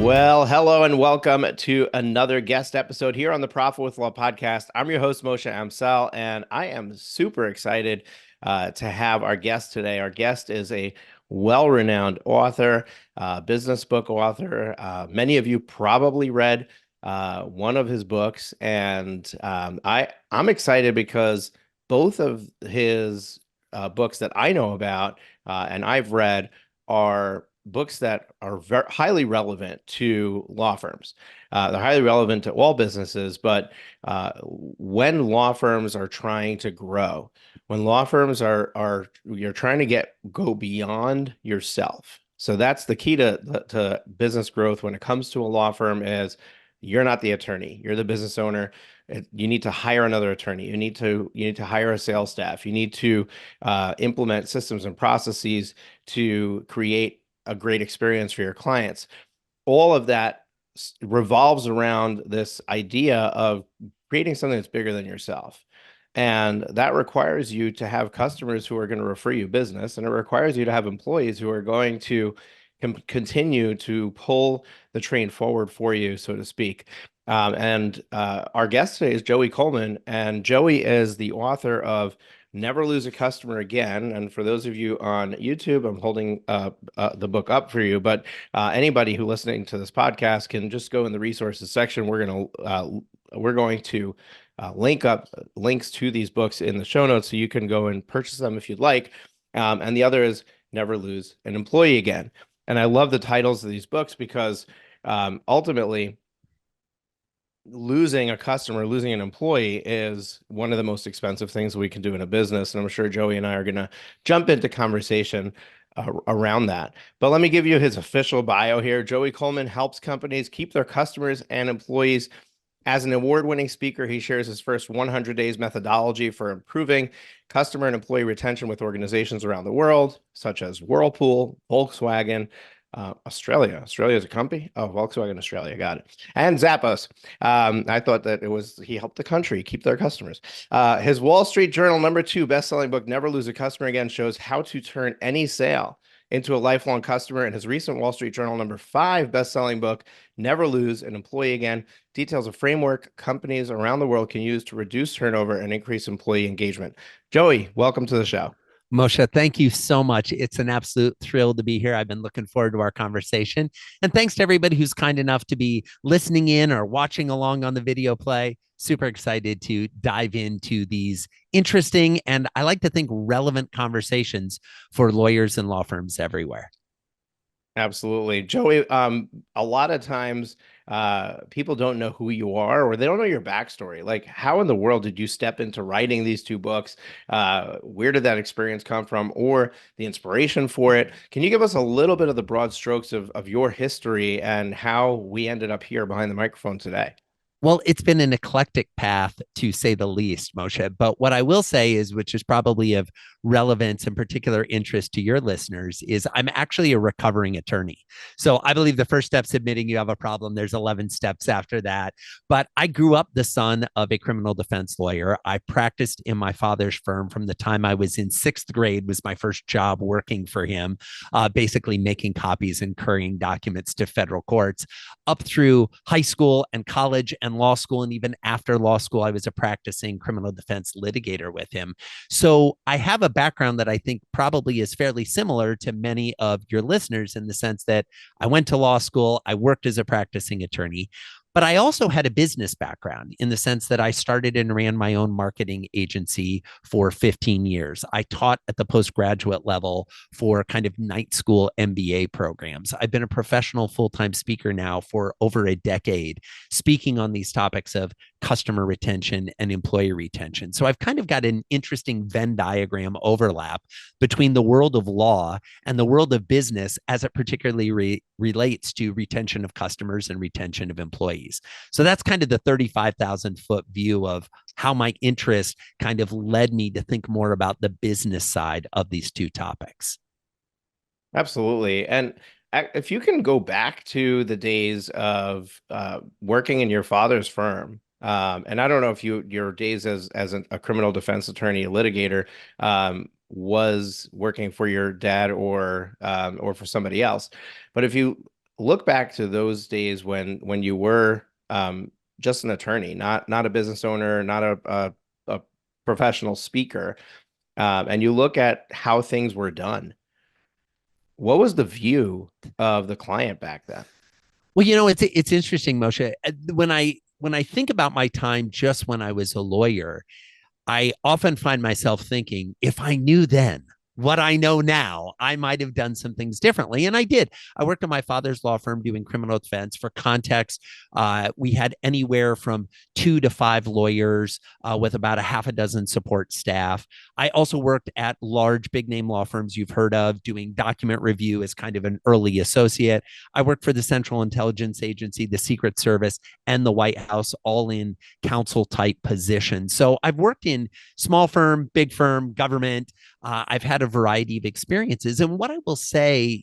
Well, hello and welcome to another guest episode here on the Profit with Law podcast. I'm your host, Moshe Amsel, and I am super excited to have our guest today. Our guest is a well-renowned author, business book author. Many of you probably read one of his books, and I'm excited because both of his books that I know about and I've read are books that are very highly relevant to law firms. They're highly relevant to all businesses, but when law firms are trying to grow, when law firms are you're trying to go beyond yourself. So that's the key to business growth when it comes to a law firm is you're not the attorney, you're the business owner. You need to hire another attorney. You need to hire a sales staff. You need to implement systems and processes to create a great experience for your clients. All of that revolves around this idea of creating something that's bigger than yourself. And that requires you to have customers who are going to refer you business, and it requires you to have employees who are going to continue to pull the train forward for you, so to speak. And our guest today is Joey Coleman, and Joey is the author of Never Lose a Customer Again. And for those of you on YouTube, I'm holding the book up for you. But anybody who listening to this podcast can just go in the resources section. We're going to link up links to these books in the show notes, so you can go and purchase them if you'd like. And the other is Never Lose an Employee Again. And I love the titles of these books because ultimately, losing a customer, losing an employee is one of the most expensive things we can do in a business. And I'm sure Joey and I are going to jump into conversation around that. But let me give you his official bio here. Joey Coleman helps companies keep their customers and employees. As an award-winning speaker, he shares his first 100 days methodology for improving customer and employee retention with organizations around the world, such as Whirlpool, Volkswagen, Australia. Australia is a company? Oh, Volkswagen Australia. Got it. And Zappos. I thought that he helped the country keep their customers. His Wall Street Journal #2 best-selling book, Never Lose a Customer Again, shows how to turn any sale into a lifelong customer. And his recent Wall Street Journal #5 best-selling book, Never Lose an Employee Again, details a framework companies around the world can use to reduce turnover and increase employee engagement. Joey, welcome to the show. Moshe, thank you so much. It's an absolute thrill to be here. I've been looking forward to our conversation. And thanks to everybody who's kind enough to be listening in or watching along on the video play. Super excited to dive into these interesting and I like to think relevant conversations for lawyers and law firms everywhere. Absolutely. Joey, a lot of times people don't know who you are or they don't know your backstory. Like, how in the world did you step into writing these two books? Where did that experience come from or the inspiration for it? Can you give us a little bit of the broad strokes of your history and how we ended up here behind the microphone today? Well, it's been an eclectic path to say the least, Moshe. But what I will say is, which is probably of relevance and particular interest to your listeners, is I'm actually a recovering attorney. So I believe the first step's admitting you have a problem. There's 11 steps after that. But I grew up the son of a criminal defense lawyer. I practiced in my father's firm from the time I was in sixth grade, was my first job working for him, basically making copies and couriering documents to federal courts up through high school and college and law school. And even after law school, I was a practicing criminal defense litigator with him. So I have a background that I think probably is fairly similar to many of your listeners in the sense that I went to law school, I worked as a practicing attorney. But I also had a business background in the sense that I started and ran my own marketing agency for 15 years. I taught at the postgraduate level for kind of night school MBA programs. I've been a professional full-time speaker now for over a decade, speaking on these topics of customer retention and employee retention. So I've kind of got an interesting Venn diagram overlap between the world of law and the world of business as it particularly relates to retention of customers and retention of employees. So that's kind of the 35,000-foot view of how my interest kind of led me to think more about the business side of these two topics. Absolutely. And if you can go back to the days of working in your father's firm, and I don't know if your days as a criminal defense attorney, a litigator, was working for your dad or for somebody else, but if you look back to those days when you were just an attorney, not a business owner, not a professional speaker, and you look at how things were done. What was the view of the client back then? Well, it's interesting, Moshe. When I think about my time just when I was a lawyer, I often find myself thinking, if I knew then what I know now, I might have done some things differently. And I did. I worked at my father's law firm doing criminal defense. For context, we had anywhere from 2 to 5 lawyers with about a half a dozen support staff. I also worked at large, big name law firms you've heard of, doing document review as kind of an early associate. I worked for the Central Intelligence Agency, the Secret Service, and the White House, all in counsel type positions. So I've worked in small firm, big firm, government. I've had a variety of experiences. And what I will say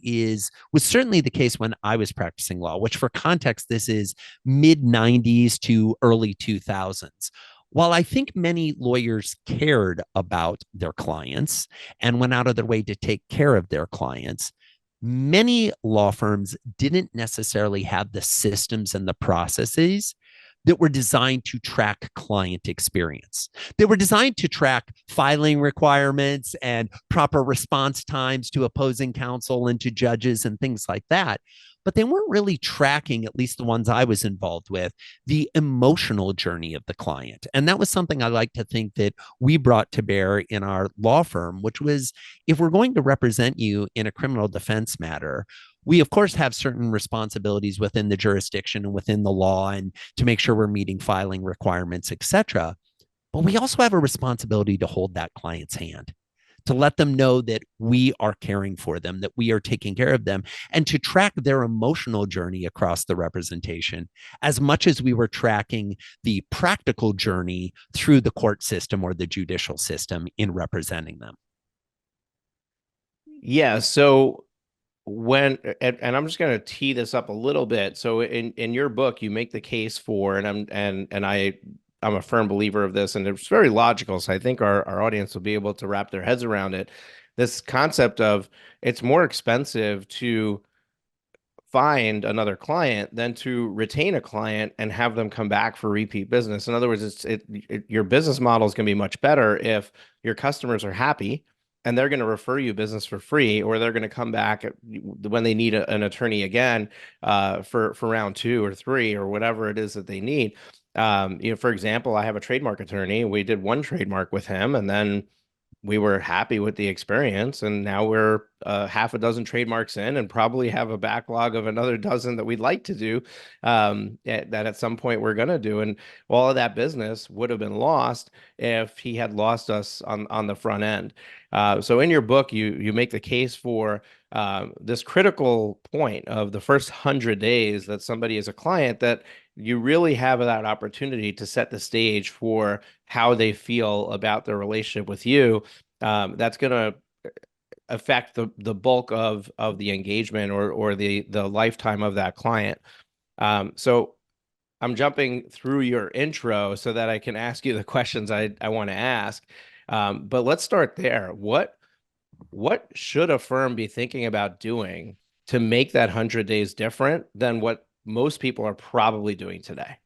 was certainly the case when I was practicing law, which for context, this is mid 90s to early 2000s. While I think many lawyers cared about their clients and went out of their way to take care of their clients, many law firms didn't necessarily have the systems and the processes that were designed to track client experience. They were designed to track filing requirements and proper response times to opposing counsel and to judges and things like that. But they weren't really tracking, at least the ones I was involved with, the emotional journey of the client. And that was something I like to think that we brought to bear in our law firm, which was, if we're going to represent you in a criminal defense matter, we of course have certain responsibilities within the jurisdiction and within the law and to make sure we're meeting filing requirements, etc. But we also have a responsibility to hold that client's hand, to let them know that we are caring for them, that we are taking care of them, and to track their emotional journey across the representation as much as we were tracking the practical journey through the court system or the judicial system in representing them. Yeah, so and I'm just going to tee this up a little bit. So in your book, you make the case for, I'm a firm believer of this, and it's very logical. So I think our audience will be able to wrap their heads around it. This concept of it's more expensive to find another client than to retain a client and have them come back for repeat business. In other words, your business model is going to be much better if your customers are happy and they're going to refer you business for free, or they're going to come back when they need an attorney again for round 2 or 3 or whatever it is that they need. For example, I have a trademark attorney. We did one trademark with him, and then we were happy with the experience, and now we're half a dozen trademarks in and probably have a backlog of another dozen that we'd like to do, that at some point we're going to do. And all of that business would have been lost if he had lost us on the front end. So in your book, you make the case for this critical point of the first 100 days that somebody is a client, that you really have that opportunity to set the stage for how they feel about their relationship with you. That's going to affect the bulk of the engagement or the lifetime of that client. So I'm jumping through your intro so that I can ask you the questions I want to ask. But let's start there. What should a firm be thinking about doing to make that 100 days different than what most people are probably doing today?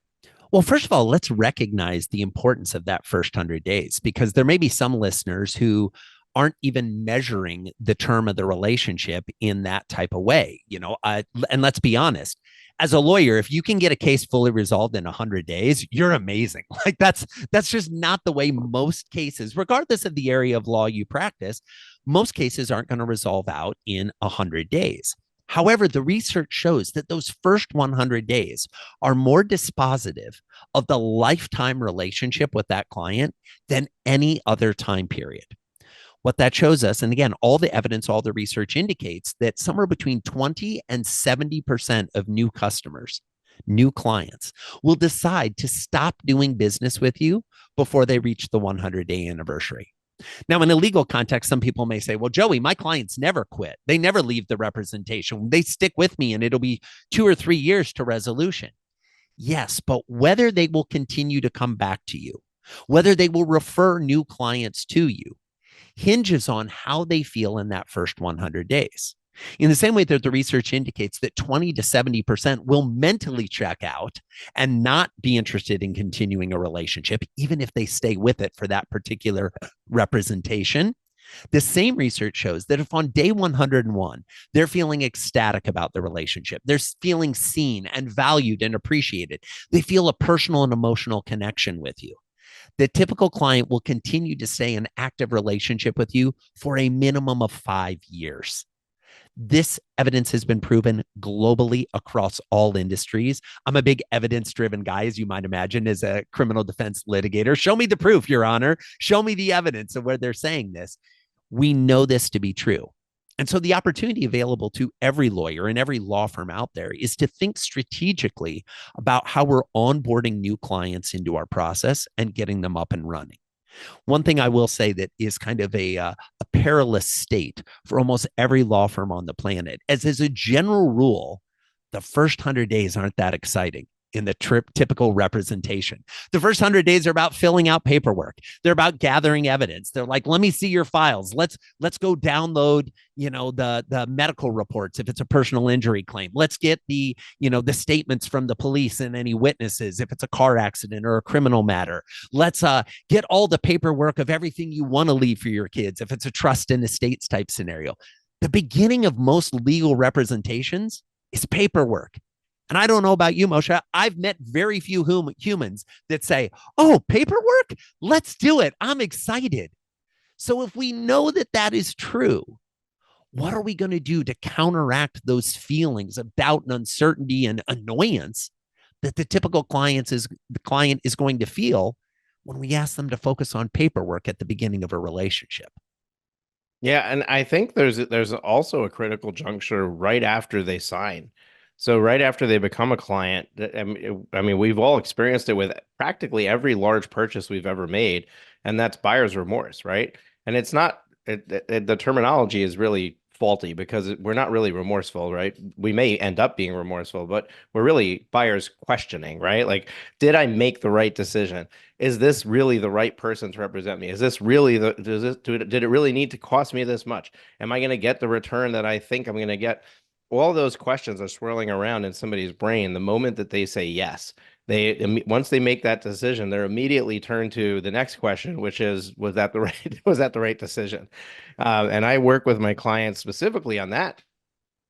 Well, first of all, let's recognize the importance of that first 100 days, because there may be some listeners who aren't even measuring the term of the relationship in that type of way. And let's be honest, as a lawyer, if you can get a case fully resolved in 100 days, you're amazing. Like that's just not the way most cases, regardless of the area of law you practice, most cases aren't going to resolve out in 100 days. However, the research shows that those first 100 days are more dispositive of the lifetime relationship with that client than any other time period. What that shows us, and again, all the evidence, all the research indicates that somewhere between 20 and 70% of new customers, new clients, will decide to stop doing business with you before they reach the 100-day anniversary. Now, in a legal context, some people may say, well, Joey, my clients never quit. They never leave the representation. They stick with me and it'll be 2 or 3 years to resolution. Yes, but whether they will continue to come back to you, whether they will refer new clients to you, hinges on how they feel in that first 100 days. In the same way that the research indicates that 20 to 70% will mentally check out and not be interested in continuing a relationship, even if they stay with it for that particular representation. The same research shows that if on day 101, they're feeling ecstatic about the relationship, they're feeling seen and valued and appreciated, they feel a personal and emotional connection with you, the typical client will continue to stay in active relationship with you for a minimum of 5 years. This evidence has been proven globally across all industries. I'm a big evidence driven guy, as you might imagine, as a criminal defense litigator. Show me the proof, Your Honor. Show me the evidence of where they're saying this. We know this to be true. And so the opportunity available to every lawyer and every law firm out there is to think strategically about how we're onboarding new clients into our process and getting them up and running. One thing I will say that is kind of a perilous state for almost every law firm on the planet, as a general rule, the first 100 days aren't that exciting in the typical representation. The first 100 days are about filling out paperwork. They're about gathering evidence. They're like, let me see your files. Let's go download, the medical reports if it's a personal injury claim. Let's get the statements from the police and any witnesses if it's a car accident or a criminal matter. Let's get all the paperwork of everything you want to leave for your kids if it's a trust and estates type scenario. The beginning of most legal representations is paperwork. And I don't know about you, Moshe. I've met very few humans that say, oh, paperwork? Let's do it. I'm excited. So if we know that that is true, what are we going to do to counteract those feelings of doubt and uncertainty and annoyance that the typical client is going to feel when we ask them to focus on paperwork at the beginning of a relationship? Yeah, and I think there's also a critical juncture right after they sign. So right after they become a client, I mean, we've all experienced it with practically every large purchase we've ever made, and that's buyer's remorse, right? And it's not the terminology is really faulty because we're not really remorseful, right? We may end up being remorseful, but we're really buyers questioning, right? Like, did I make the right decision? Is this really the right person to represent me? Is this really did it really need to cost me this much? Am I going to get the return that I think I'm going to get? All those questions are swirling around in somebody's brain the moment that they say yes. Once they make that decision, they're immediately turned to the next question, which is, was that the right was that the right decision? And I work with my clients specifically on that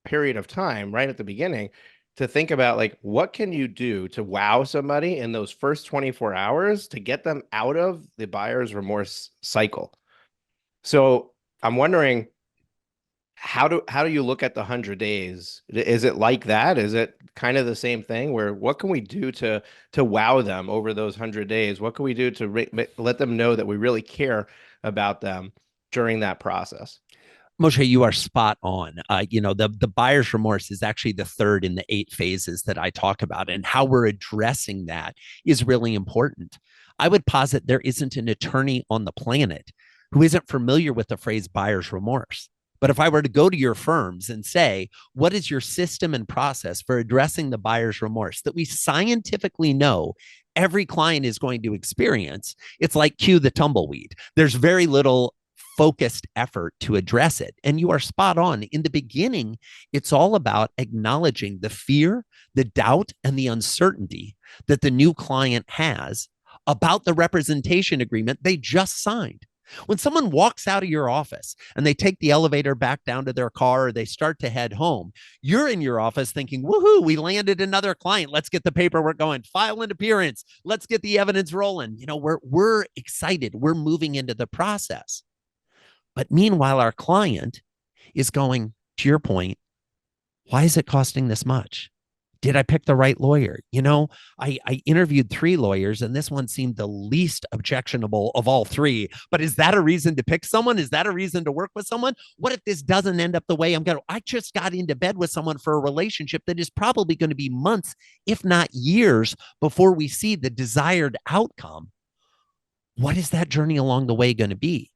period of time right at the beginning to think about, like, what can you do to wow somebody in those first 24 hours to get them out of the buyer's remorse cycle. So I'm wondering, how do you look at the 100 days? Is it like that? Is it kind of the same thing where what can we do to wow them over those 100 days? What can we do to let them know that we really care about them during that process? Moshe, you are spot on. The buyer's remorse is actually the third in the 8 phases that I talk about, and how we're addressing that is really important. I would posit there isn't an attorney on the planet who isn't familiar with the phrase buyer's remorse. But if I were to go to your firms and say, what is your system and process for addressing the buyer's remorse that we scientifically know every client is going to experience? It's like cue the tumbleweed. There's very little focused effort to address it. And you are spot on. In the beginning, it's all about acknowledging the fear, the doubt, and the uncertainty that the new client has about the representation agreement they just signed. When someone walks out of your office and they take the elevator back down to their car, or they start to head home, you're in your office thinking, woohoo, we landed another client. Let's get the paperwork going, file an appearance. Let's get the evidence rolling. We're excited. We're moving into the process. But meanwhile, our client is going, to your point, why is it costing this much? Did I pick the right lawyer? I interviewed 3 lawyers, and this one seemed the least objectionable of all 3. But is that a reason to pick someone? Is that a reason to work with someone? What if this doesn't end up the way I'm going to? I just got into bed with someone for a relationship that is probably going to be months, if not years, before we see the desired outcome. What is that journey along the way going to be?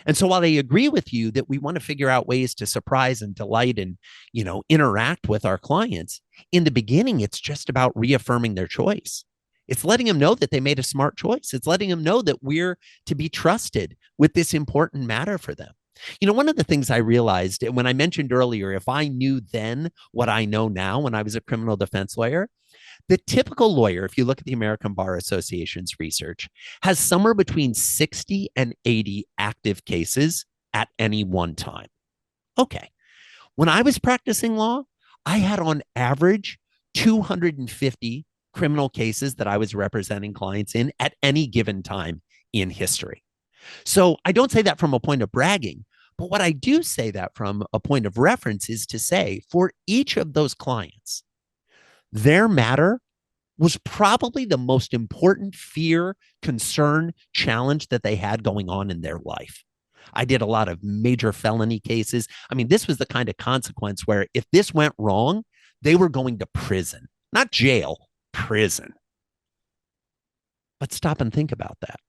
And so while I agree with you that we want to figure out ways to surprise and delight and, interact with our clients, in the beginning, it's just about reaffirming their choice. It's letting them know that they made a smart choice. It's letting them know that we're to be trusted with this important matter for them. One of the things I realized when I mentioned earlier, if I knew then what I know now when I was a criminal defense lawyer, the typical lawyer, if you look at the American Bar Association's research, has somewhere between 60 and 80 active cases at any one time. Okay. When I was practicing law, I had on average 250 criminal cases that I was representing clients in at any given time in history. So I don't say that from a point of bragging, but what I do say that from a point of reference is to say for each of those clients, their matter was probably the most important fear, concern, challenge that they had going on in their life. I did a lot of major felony cases. I mean, this was the kind of consequence where if this went wrong, they were going to prison, not jail, prison. But stop and think about that.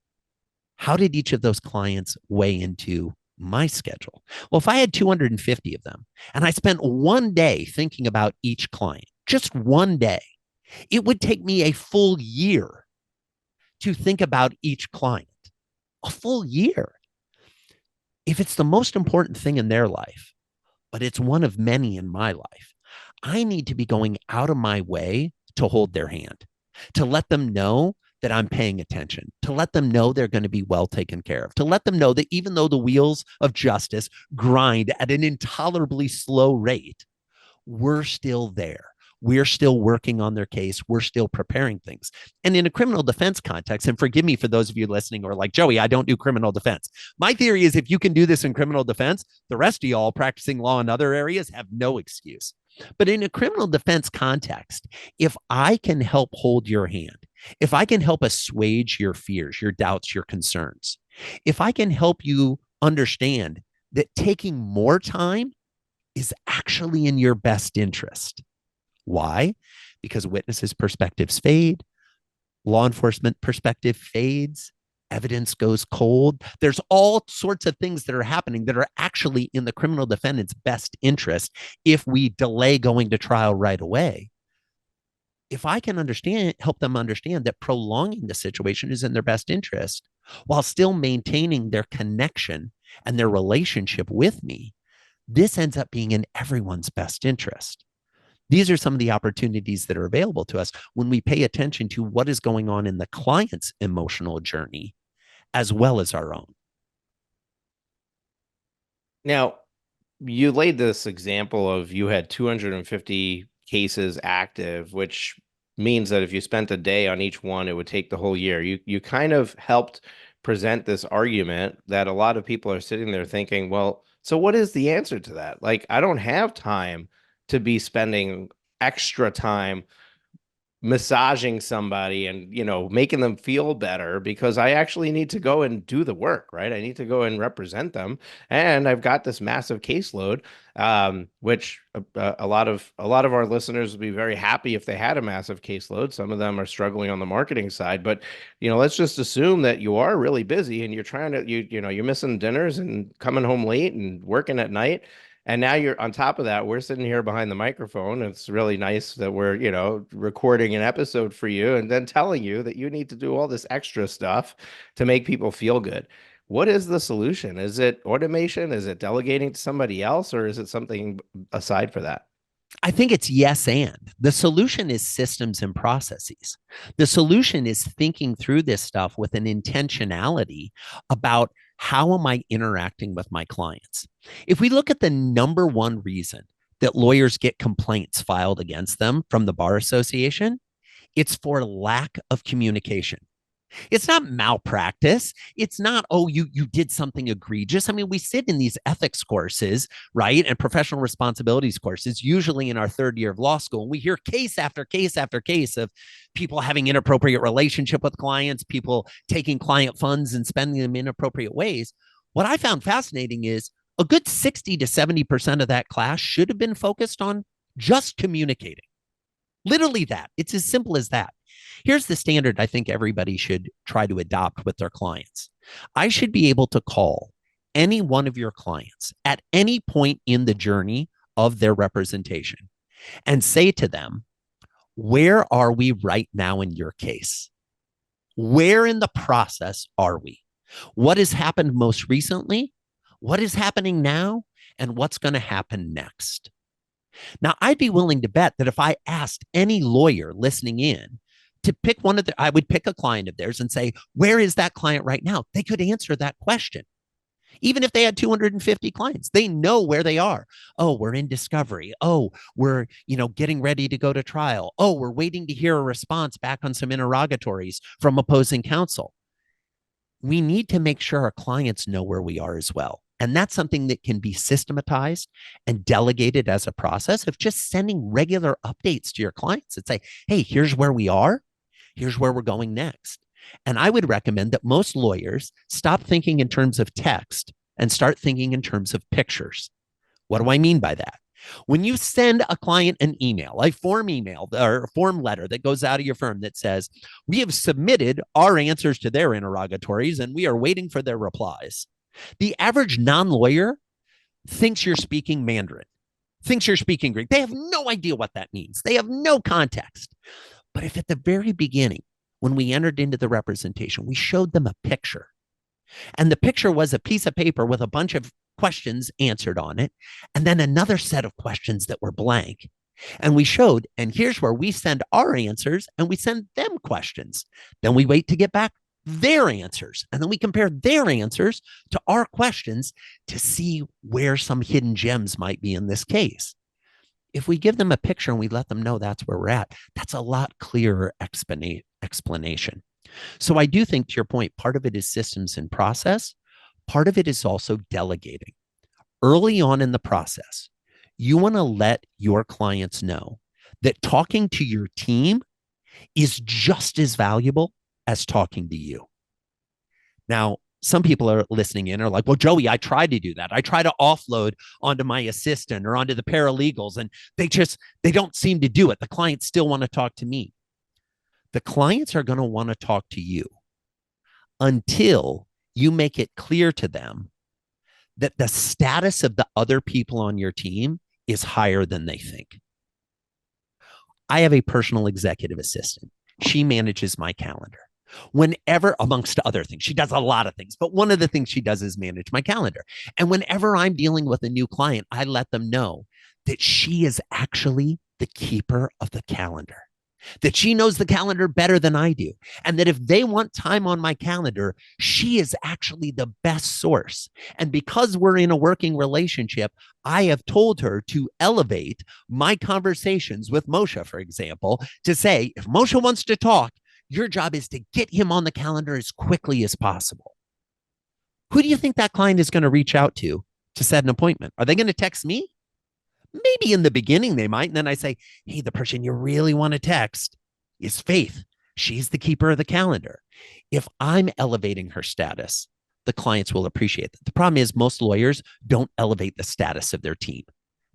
How did each of those clients weigh into my schedule? Well, if I had 250 of them and I spent one day thinking about each client, just one day, it would take me a full year to think about each client. A full year. If it's the most important thing in their life, but it's one of many in my life, I need to be going out of my way to hold their hand, to let them know that I'm paying attention, to let them know they're going to be well taken care of, to let them know that even though the wheels of justice grind at an intolerably slow rate, we're still there. We're still working on their case. We're still preparing things. And in a criminal defense context, and forgive me for those of you listening who are like, Joey, I don't do criminal defense. My theory is if you can do this in criminal defense, the rest of y'all practicing law in other areas have no excuse. But in a criminal defense context, if I can help hold your hand, if I can help assuage your fears, your doubts, your concerns, if I can help you understand that taking more time is actually in your best interest. Why? Because witnesses' perspectives fade, law enforcement perspective fades, evidence goes cold. There's all sorts of things that are happening that are actually in the criminal defendant's best interest if we delay going to trial right away. If I can help them understand that prolonging the situation is in their best interest while still maintaining their connection and their relationship with me, this ends up being in everyone's best interest. These are some of the opportunities that are available to us when we pay attention to what is going on in the client's emotional journey as well as our own. Now, you laid this example of you had 250 cases active, which means that if you spent a day on each one, it would take the whole year. You kind of helped present this argument that a lot of people are sitting there thinking, well, so what is the answer to that? Like, I don't have time to be spending extra time massaging somebody and making them feel better because I actually need to go and do the work, right? I need to go and represent them, and I've got this massive caseload, which a lot of our listeners would be very happy if they had a massive caseload. Some of them are struggling on the marketing side, but let's just assume that you are really busy and you're trying to you're missing dinners and coming home late and working at night. And now you're on top of that, we're sitting here behind the microphone. It's really nice that we're, recording an episode for you and then telling you that you need to do all this extra stuff to make people feel good. What is the solution? Is it automation? Is it delegating to somebody else, or is it something aside for that? I think it's yes and. The solution is systems and processes. The solution is thinking through this stuff with an intentionality about how am I interacting with my clients. If we look at the number one reason that lawyers get complaints filed against them from the Bar Association, it's for lack of communication. It's not malpractice. It's not, oh, you did something egregious. I mean, we sit in these ethics courses, right? And professional responsibilities courses, usually in our third year of law school. And we hear case after case after case of people having inappropriate relationship with clients, people taking client funds and spending them in inappropriate ways. What I found fascinating is a good 60 to 70% of that class should have been focused on just communicating. Literally that. It's as simple as that. Here's the standard I think everybody should try to adopt with their clients. I should be able to call any one of your clients at any point in the journey of their representation and say to them, where are we right now in your case? Where in the process are we? What has happened most recently? what is happening now and what's going to happen next. Now, I'd be willing to bet that if I asked any lawyer listening in to pick I would pick a client of theirs and say, where is that client right now? They could answer that question. Even if they had 250 clients, they know where they are. Oh, we're in discovery. Oh, we're, getting ready to go to trial. Oh, we're waiting to hear a response back on some interrogatories from opposing counsel. We need to make sure our clients know where we are as well. And that's something that can be systematized and delegated as a process of just sending regular updates to your clients and say, hey, here's where we are. Here's where we're going next. And I would recommend that most lawyers stop thinking in terms of text and start thinking in terms of pictures. What do I mean by that? When you send a client an email, a form email or a form letter that goes out of your firm that says, we have submitted our answers to their interrogatories and we are waiting for their replies. The average non-lawyer thinks you're speaking Mandarin, thinks you're speaking Greek. They have no idea what that means. They have no context. But if at the very beginning, when we entered into the representation, we showed them a picture, and the picture was a piece of paper with a bunch of questions answered on it, and then another set of questions that were blank. And we showed, and here's where we send our answers and we send them questions. Then we wait to get back their answers. And then we compare their answers to our questions to see where some hidden gems might be in this case. If we give them a picture and we let them know that's where we're at, that's a lot clearer explanation. So I do think, to your point, part of it is systems and process. Part of it is also delegating. Early on in the process, you want to let your clients know that talking to your team is just as valuable as talking to you. Now, some people are listening in are like, well, Joey, I tried to do that. I try to offload onto my assistant or onto the paralegals, and they don't seem to do it. The clients still want to talk to me. The clients are going to want to talk to you until you make it clear to them that the status of the other people on your team is higher than they think. I have a personal executive assistant. She manages my calendar. Whenever, amongst other things, she does a lot of things, but one of the things she does is manage my calendar. And whenever I'm dealing with a new client, I let them know that she is actually the keeper of the calendar, that she knows the calendar better than I do, and that if they want time on my calendar, she is actually the best source. And because we're in a working relationship, I have told her to elevate my conversations with Moshe, for example, to say, if Moshe wants to talk, your job is to get him on the calendar as quickly as possible. Who do you think that client is going to reach out to set an appointment? Are they going to text me? Maybe in the beginning they might. And then I say, hey, the person you really want to text is Faith. She's the keeper of the calendar. If I'm elevating her status, the clients will appreciate that. The problem is most lawyers don't elevate the status of their team.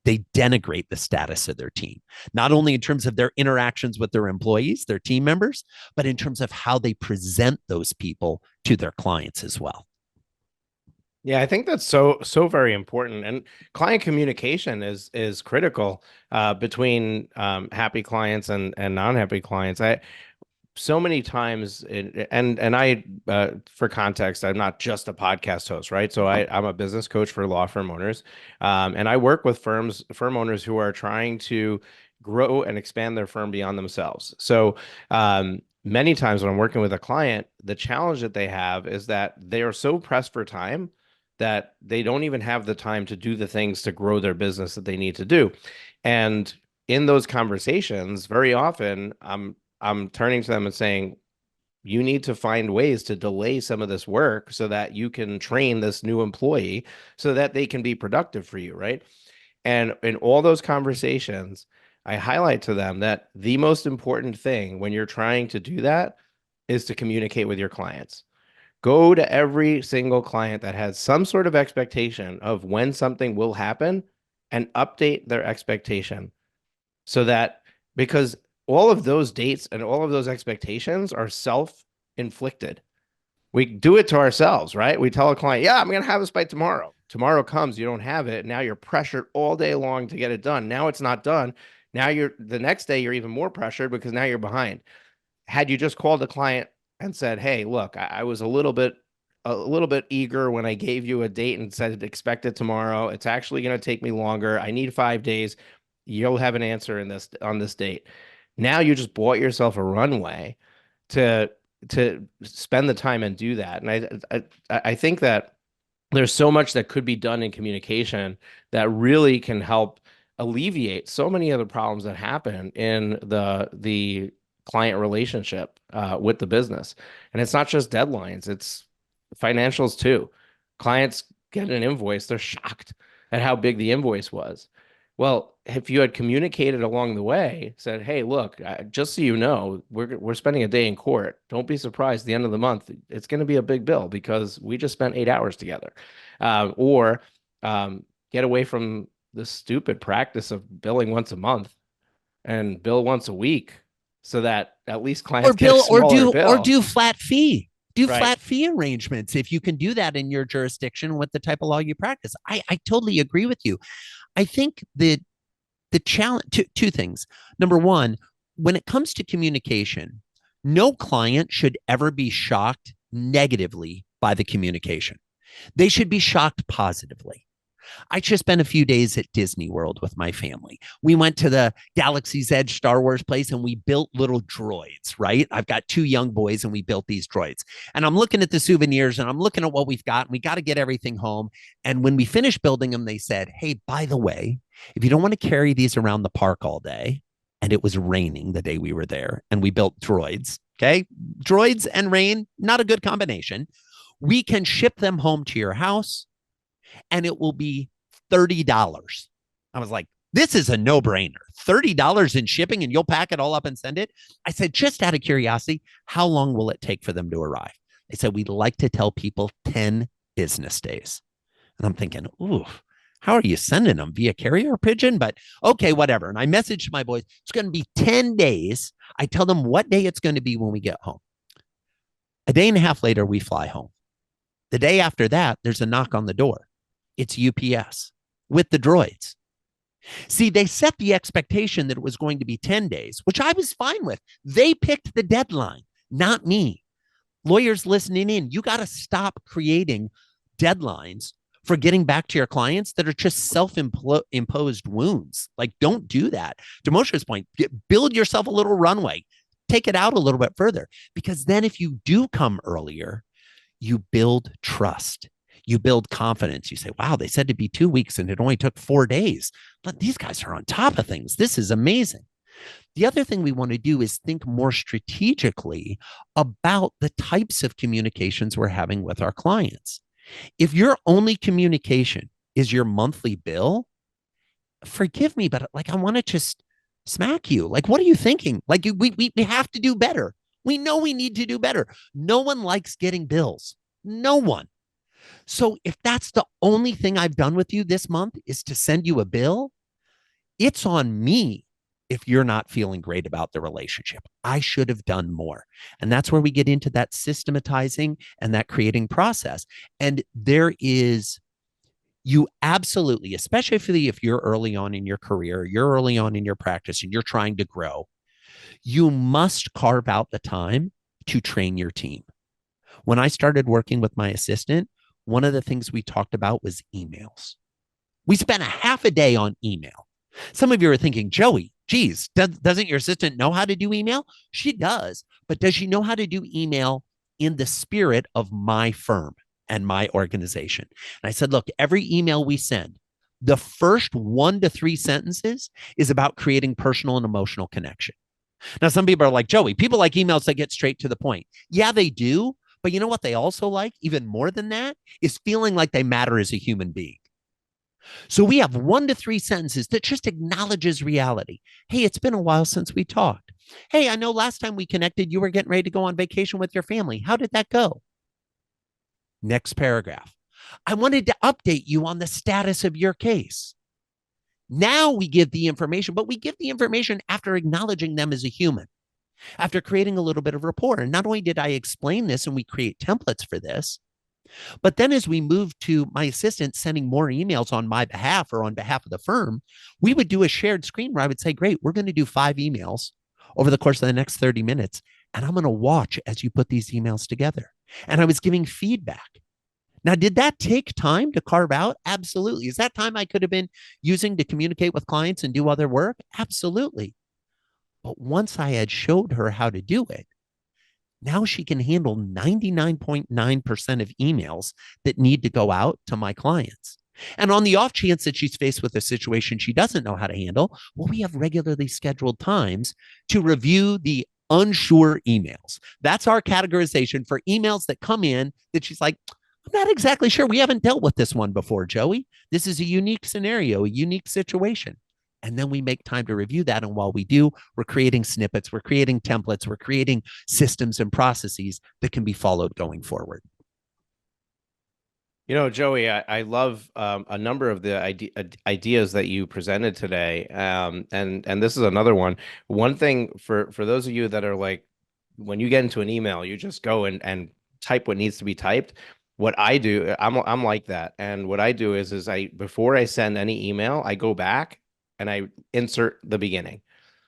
They denigrate the status of their team, not only in terms of their interactions with their employees, their team members, but in terms of how they present those people to their clients as well. Yeah, I think that's so very important, and client communication is critical between happy clients and non-happy clients. I so many times and I for context, I'm not just a podcast host, right? So I'm a business coach for law firm owners, and I work with firm owners who are trying to grow and expand their firm beyond themselves. So many times when I'm working with a client, the challenge that they have is that they are so pressed for time that they don't even have the time to do the things to grow their business that they need to do. And in those conversations, very often I'm turning to them and saying, you need to find ways to delay some of this work so that you can train this new employee so that they can be productive for you, right? And in all those conversations, I highlight to them that the most important thing when you're trying to do that is to communicate with your clients. Go to every single client that has some sort of expectation of when something will happen and update their expectation so that because all of those dates and all of those expectations are self-inflicted. We do it to ourselves, right? We tell a client, yeah, I'm going to have this by tomorrow. Tomorrow comes, you don't have it. Now you're pressured all day long to get it done. Now it's not done. Now the next day you're even more pressured because now you're behind. Had you just called the client and said, hey, look, I was a little bit a little bit eager when I gave you a date and said expect it tomorrow. It's actually going to take me longer. I need 5 days. You'll have an answer in this on this date. Now you just bought yourself a runway to spend the time and do that. And I think that there's so much that could be done in communication that really can help alleviate so many of the problems that happen in the client relationship with the business. And it's not just deadlines, it's financials too. Clients get an invoice, they're shocked at how big the invoice was. Well, if you had communicated along the way, said, "Hey, look, just so you know, we're spending a day in court. Don't be surprised. At the end of the month, it's going to be a big bill because we just spent 8 hours together," or get away from the stupid practice of billing once a month and bill once a week, so that at least Or clients get a bill smaller or bill. do flat fee. Do Right. flat fee arrangements if you can do that in your jurisdiction with the type of law you practice. I totally agree with you. I think that the challenge, two things. Number one, when it comes to communication, no client should ever be shocked negatively by the communication. They should be shocked positively. I just spent a few days at Disney World with my family. We went to the Galaxy's Edge Star Wars place and we built little droids, right? I've got two young boys and we built these droids. And I'm looking at the souvenirs and I'm looking at what we've got. And we got to get everything home. And when we finished building them, they said, "Hey, by the way, if you don't want to carry these around the park all day," and it was raining the day we were there, and we built droids, okay? Droids and rain, not a good combination. We can ship them home to your house and it will be $30. I was like, this is a no brainer. $30 in shipping and you'll pack it all up and send it. I said, just out of curiosity, how long will it take for them to arrive? They said, we'd like to tell people 10 business days. And I'm thinking, ooh, how are you sending them? Via carrier pigeon? But okay, whatever. And I messaged my boys, it's going to be 10 days. I tell them what day it's going to be when we get home. A day and a half later, we fly home. The day after that, there's a knock on the door. It's UPS with the droids. See, they set the expectation that it was going to be 10 days, which I was fine with. They picked the deadline, not me. Lawyers listening in, you got to stop creating deadlines for getting back to your clients that are just self-imposed wounds. Like, don't do that. To Moshe's point, build yourself a little runway. Take it out a little bit further, because then if you do come earlier, you build trust. You build confidence. You say, wow, they said to be 2 weeks and it only took 4 days. But these guys are on top of things. This is amazing. The other thing we want to do is think more strategically about the types of communications we're having with our clients. If your only communication is your monthly bill, forgive me, but like, I want to just smack you. Like, what are you thinking? Like, we have to do better. We know we need to do better. No one likes getting bills. No one. So if that's the only thing I've done with you this month is to send you a bill, it's on me if you're not feeling great about the relationship. I should have done more. And that's where we get into that systematizing and that creating process. And you absolutely, especially if you're early on in your career, you're early on in your practice and you're trying to grow, you must carve out the time to train your team. When I started working with my assistant, one of the things we talked about was emails. We spent a half a day on email. Some of you are thinking, Joey, geez, doesn't your assistant know how to do email? She does, but does she know how to do email in the spirit of my firm and my organization? And I said, look, every email we send, the first 1 to 3 sentences is about creating personal and emotional connection. Now, some people are like, Joey, people like emails that get straight to the point. Yeah, they do. But you know what they also like, even more than that, is feeling like they matter as a human being. So we have 1 to 3 sentences that just acknowledges reality. Hey, it's been a while since we talked. Hey, I know last time we connected, you were getting ready to go on vacation with your family. How did that go? Next paragraph. I wanted to update you on the status of your case. Now we give the information, but we give the information after acknowledging them as a human, after creating a little bit of rapport. And not only did I explain this and we create templates for this, but then as we moved to my assistant sending more emails on my behalf or on behalf of the firm, we would do a shared screen where I would say, great, we're going to do 5 emails over the course of the next 30 minutes. And I'm going to watch as you put these emails together. and I was giving feedback. Now, did that take time to carve out? Absolutely. Is that time I could have been using to communicate with clients and do other work? Absolutely. But once I had showed her how to do it, now she can handle 99.9% of emails that need to go out to my clients. And on the off chance that she's faced with a situation she doesn't know how to handle, well, we have regularly scheduled times to review the unsure emails. That's our categorization for emails that come in that she's like, I'm not exactly sure. We haven't dealt with this one before, Joey. This is a unique scenario, a unique situation. And then we make time to review that. And while we do, we're creating snippets, we're creating templates, we're creating systems and processes that can be followed going forward. Joey, I love a number of the ideas that you presented today, and this is another one. One thing for those of you that are like, when you get into an email, you just go and type what needs to be typed. What I do, I'm like that, and what I do is I before I send any email, I go back and I insert the beginning.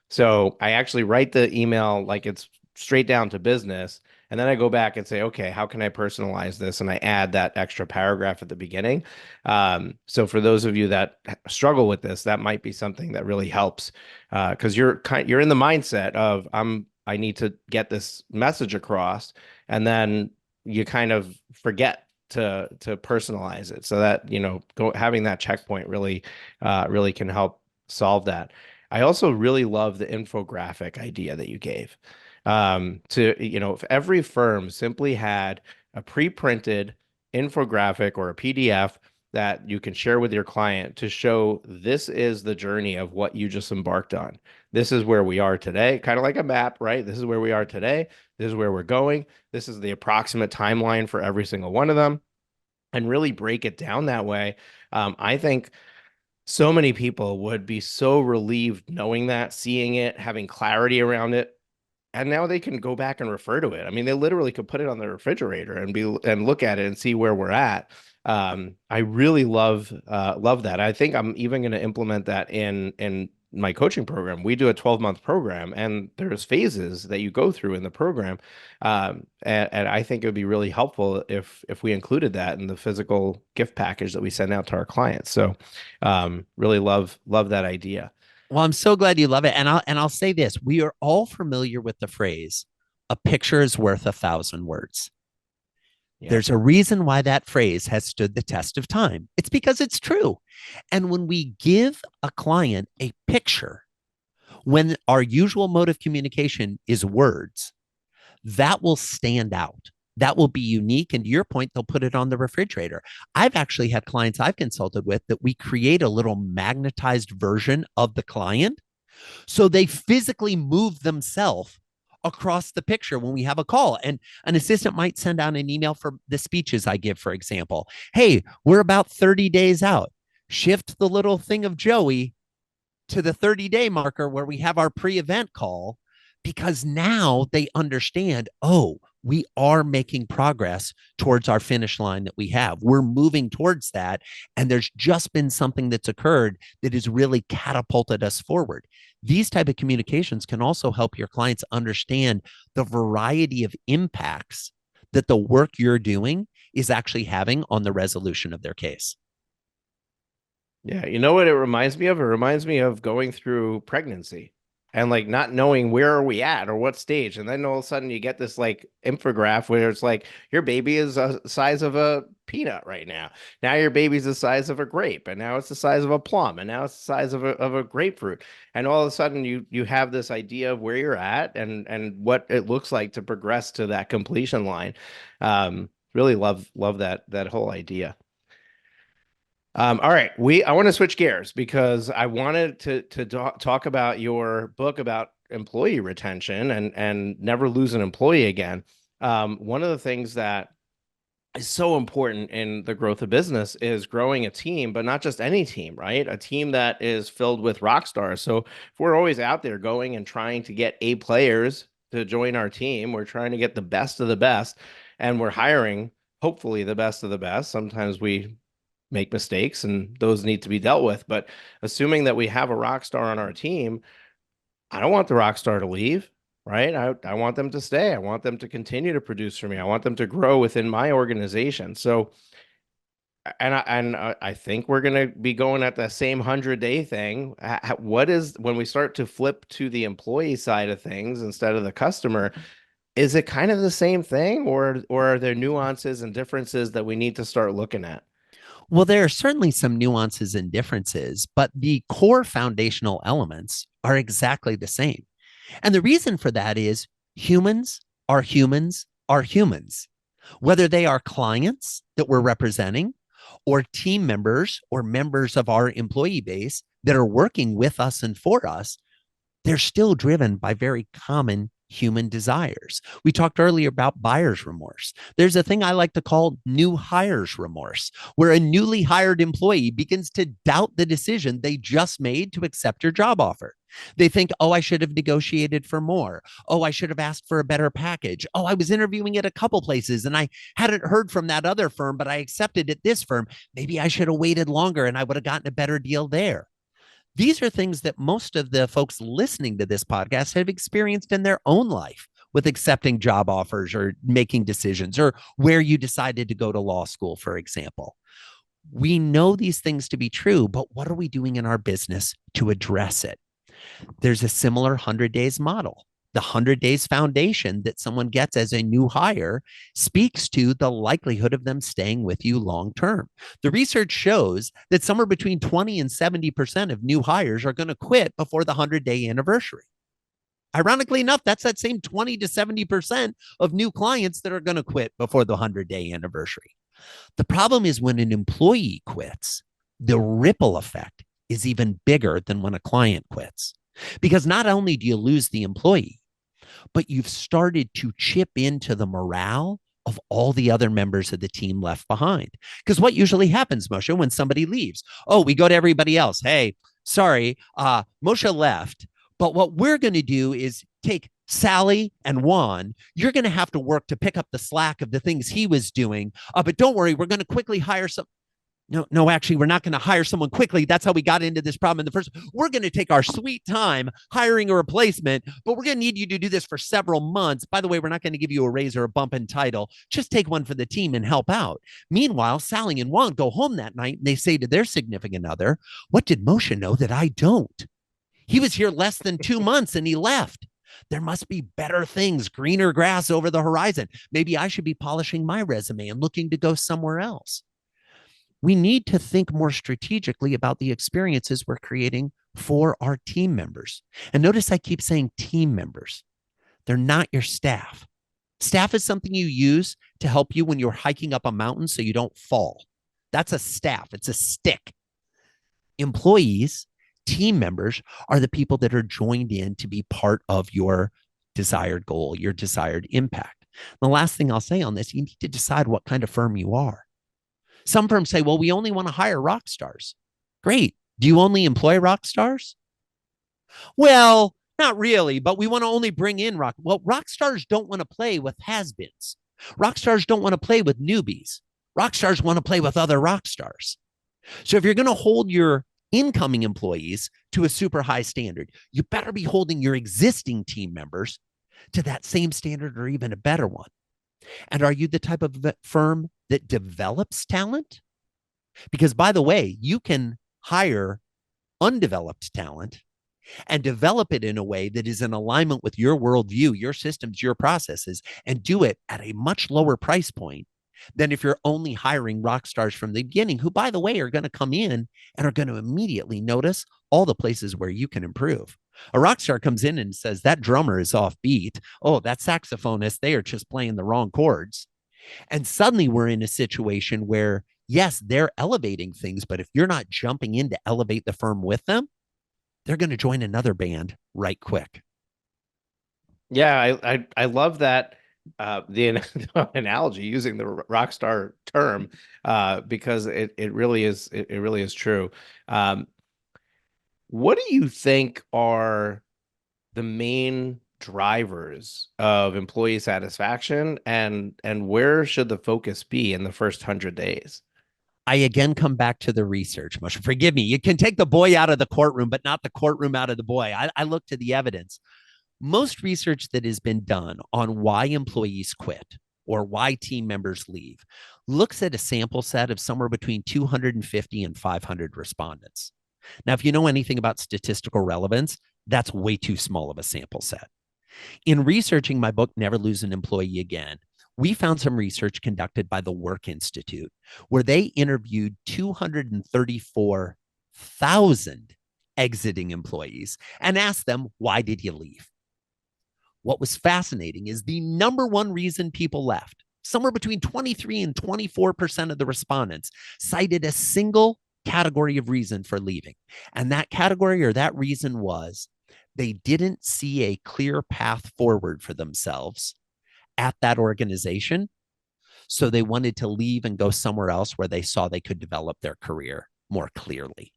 So I actually write the email like it's straight down to business. And then I go back and say, okay, how can I personalize this? And I add that extra paragraph at the beginning. So for those of you that struggle with this, that might be something that really helps because you're in the mindset of I need to get this message across, and then you kind of forget to personalize it. So that having that checkpoint really can help solve that. I also really love the infographic idea that you gave. If every firm simply had a pre-printed infographic or a PDF that you can share with your client to show this is the journey of what you just embarked on. This is where we are today, kind of like a map, right? This is where we are today. This is where we're going. This is the approximate timeline for every single one of them, and really break it down that way. I think so many people would be so relieved knowing that, seeing it, having clarity around it. And now they can go back and refer to it. I mean, they literally could put it on the refrigerator and look at it and see where we're at. I really love that. I think I'm even going to implement that in my coaching program. We do a 12-month program, and there's phases that you go through in the program. And I think it would be really helpful if we included that in the physical gift package that we send out to our clients. So really love that idea. Well, I'm so glad you love it. And I'll say this. We are all familiar with the phrase, a picture is worth 1,000 words. Yeah. There's a reason why that phrase has stood the test of time. It's because it's true. And when we give a client a picture, when our usual mode of communication is words, that will stand out. That will be unique. And to your point, they'll put it on the refrigerator. I've actually had clients I've consulted with that we create a little magnetized version of the client. So they physically move themselves across the picture when we have a call. And an assistant might send out an email for the speeches I give, for example. Hey, we're about 30 days out. Shift the little thing of Joey to the 30-day marker where we have our pre-event call, because now they understand, oh, we are making progress towards our finish line that we have. We're moving towards that. And there's just been something that's occurred that has really catapulted us forward. These type of communications can also help your clients understand the variety of impacts that the work you're doing is actually having on the resolution of their case. Yeah, you know what it reminds me of? It reminds me of going through pregnancy and like not knowing where are we at or what stage. And then all of a sudden you get this like infograph where it's like your baby is the size of a peanut right now. Now your baby's the size of a grape, and now it's the size of a plum, and now it's the size of a grapefruit. And all of a sudden you have this idea of where you're at and what it looks like to progress to that completion line. Really love that whole idea. All right, I want to switch gears because I wanted to talk about your book about employee retention and never lose an employee again. One of the things that is so important in the growth of business is growing a team, but not just any team, right? A team that is filled with rock stars. So if we're always out there going and trying to get A players to join our team, we're trying to get the best of the best, and we're hiring hopefully the best of the best. Sometimes we make mistakes and those need to be dealt with. But assuming that we have a rock star on our team, I don't want the rock star to leave. right? I want them to stay. I want them to continue to produce for me. I want them to grow within my organization. So, and I think we're going to be going at the same 100-day thing. What is when we start to flip to the employee side of things instead of the customer? Is it kind of the same thing, or are there nuances and differences that we need to start looking at? Well, there are certainly some nuances and differences, but the core foundational elements are exactly the same. And the reason for that is humans are humans are humans, whether they are clients that we're representing or team members or members of our employee base that are working with us and for us. They're still driven by very common human desires. We talked earlier about buyer's remorse. There's a thing I like to call new hires remorse, where a newly hired employee begins to doubt the decision they just made to accept your job offer. They think, oh, I should have negotiated for more. Oh, I should have asked for a better package. Oh, I was interviewing at a couple places and I hadn't heard from that other firm, but I accepted at this firm. Maybe I should have waited longer and I would have gotten a better deal there. These are things that most of the folks listening to this podcast have experienced in their own life with accepting job offers or making decisions or where you decided to go to law school, for example. We know these things to be true, but what are we doing in our business to address it? There's a similar 100 days model. The 100 days foundation that someone gets as a new hire speaks to the likelihood of them staying with you long term. The research shows that somewhere between 20 and 70% of new hires are going to quit before the 100-day anniversary. Ironically enough, that's that same 20 to 70% of new clients that are going to quit before the 100-day anniversary. The problem is when an employee quits, the ripple effect is even bigger than when a client quits. Because not only do you lose the employee, but you've started to chip into the morale of all the other members of the team left behind. Because what usually happens, Moshe, when somebody leaves? Oh, we go to everybody else. Hey, sorry, Moshe left. But what we're going to do is take Sally and Juan. You're going to have to work to pick up the slack of the things he was doing. But don't worry, we're going to quickly hire some. No, actually, we're not going to hire someone quickly. That's how we got into this problem in the first. We're going to take our sweet time hiring a replacement, but we're going to need you to do this for several months. By the way, we're not going to give you a raise or a bump in title. Just take one for the team and help out. Meanwhile, Sally and Juan go home that night and they say to their significant other, what did Moshe know that I don't? He was here less than 2 months and he left. There must be better things, greener grass over the horizon. Maybe I should be polishing my resume and looking to go somewhere else. We need to think more strategically about the experiences we're creating for our team members. And notice I keep saying team members. They're not your staff. Staff is something you use to help you when you're hiking up a mountain so you don't fall. That's a staff, it's a stick. Employees, team members are the people that are joined in to be part of your desired goal, your desired impact. The last thing I'll say on this, you need to decide what kind of firm you are. Some firms say, well, we only want to hire rock stars. Great. Do you only employ rock stars? Well, not really, but we want to only bring in rock. Well, rock stars don't want to play with has-beens. Rock stars don't want to play with newbies. Rock stars want to play with other rock stars. So if you're going to hold your incoming employees to a super high standard, you better be holding your existing team members to that same standard or even a better one. And are you the type of firm that develops talent? Because, by the way, you can hire undeveloped talent and develop it in a way that is in alignment with your worldview, your systems, your processes, and do it at a much lower price point than if you're only hiring rock stars from the beginning, who, by the way, are going to come in and are going to immediately notice all the places where you can improve. A rock star comes in and says, that drummer is off beat. Oh, that saxophonist, they are just playing the wrong chords. And suddenly we're in a situation where, yes, they're elevating things, but if you're not jumping in to elevate the firm with them, they're going to join another band right quick. Yeah, I love that the analogy using the rock star term because it really is it really is true. Um, what do you think are the main drivers of employee satisfaction, and where should the focus be in the first 100 days? I again come back to the research. Moshe, forgive me. You can take the boy out of the courtroom, but not the courtroom out of the boy. I look to the evidence. Most research that has been done on why employees quit or why team members leave looks at a sample set of somewhere between 250 and 500 respondents. Now, if you know anything about statistical relevance, that's way too small of a sample set. In researching my book, Never Lose an Employee Again, we found some research conducted by the Work Institute where they interviewed 234,000 exiting employees and asked them, why did you leave? What was fascinating is the number one reason people left, somewhere between 23 and 24% of the respondents cited a single category of reason for leaving. And that category or that reason was they didn't see a clear path forward for themselves at that organization. So they wanted to leave and go somewhere else where they saw they could develop their career more clearly.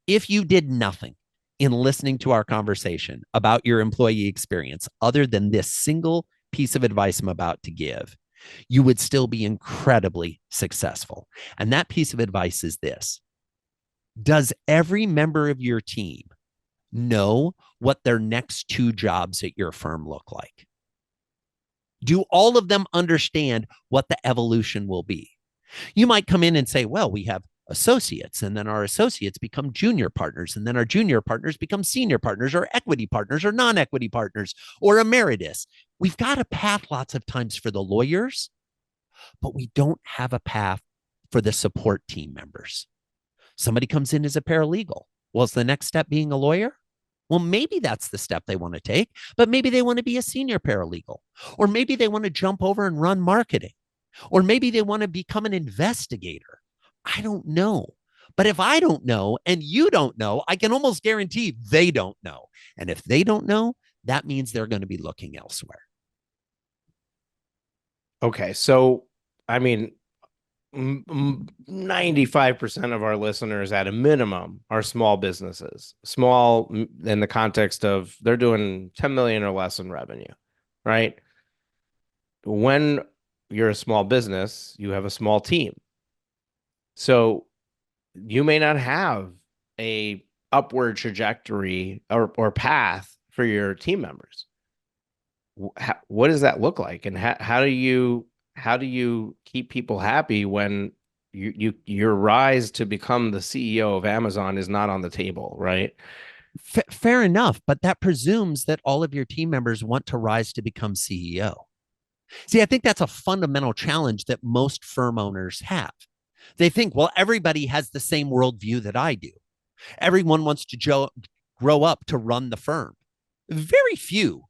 If you did nothing in listening to our conversation about your employee experience, other than this single piece of advice I'm about to give, you would still be incredibly successful. And that piece of advice is this: does every member of your team know what their next two jobs at your firm look like? Do all of them understand what the evolution will be? You might come in and say, well, we have associates, and then our associates become junior partners, and then our junior partners become senior partners or equity partners or non-equity partners or emeritus. We've got a path lots of times for the lawyers, but we don't have a path for the support team members. Somebody comes in as a paralegal. Well, is the next step being a lawyer? Well, maybe that's the step they want to take, but maybe they want to be a senior paralegal, or maybe they want to jump over and run marketing, or maybe they want to become an investigator. I don't know. But if I don't know and you don't know, I can almost guarantee they don't know. And if they don't know, that means they're going to be looking elsewhere. Okay, so I mean, 95% of our listeners at a minimum are small businesses. Small in the context of they're doing 10 million or less in revenue, right? When you're a small business, you have a small team. So you may not have a upward trajectory or path for your team members. What does that look like, and how do you keep people happy when your rise to become the CEO of Amazon is not on the table, right? Fair enough, but that presumes that all of your team members want to rise to become CEO. See, I think that's a fundamental challenge that most firm owners have. They think, well, everybody has the same worldview that I do. Everyone wants to grow up to run the firm. Very few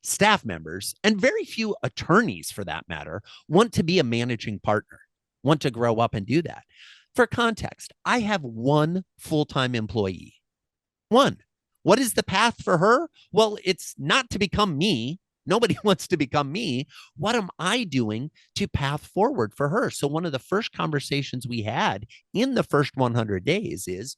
staff members and very few attorneys, for that matter, want to be a managing partner, want to grow up and do that. For context, I have one full-time employee. One. What is the path for her? Well, it's not to become me. Nobody wants to become me. What am I doing to path forward for her? So one of the first conversations we had in the first 100 days is,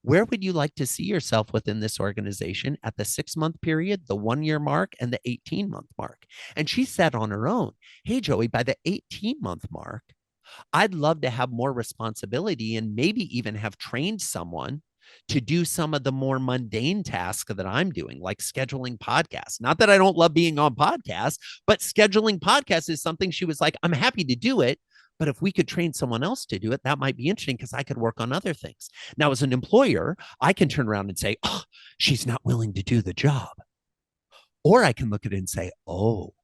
where would you like to see yourself within this organization at the 6-month period, the 1-year mark, and the 18-month mark? And she said on her own, hey, Joey, by the 18-month mark, I'd love to have more responsibility and maybe even have trained someone to do some of the more mundane tasks that I'm doing, like scheduling podcasts. Not that I don't love being on podcasts, but scheduling podcasts is something she was like, I'm happy to do it. But if we could train someone else to do it, that might be interesting because I could work on other things. Now, as an employer, I can turn around and say, oh, she's not willing to do the job. Or I can look at it and say, oh,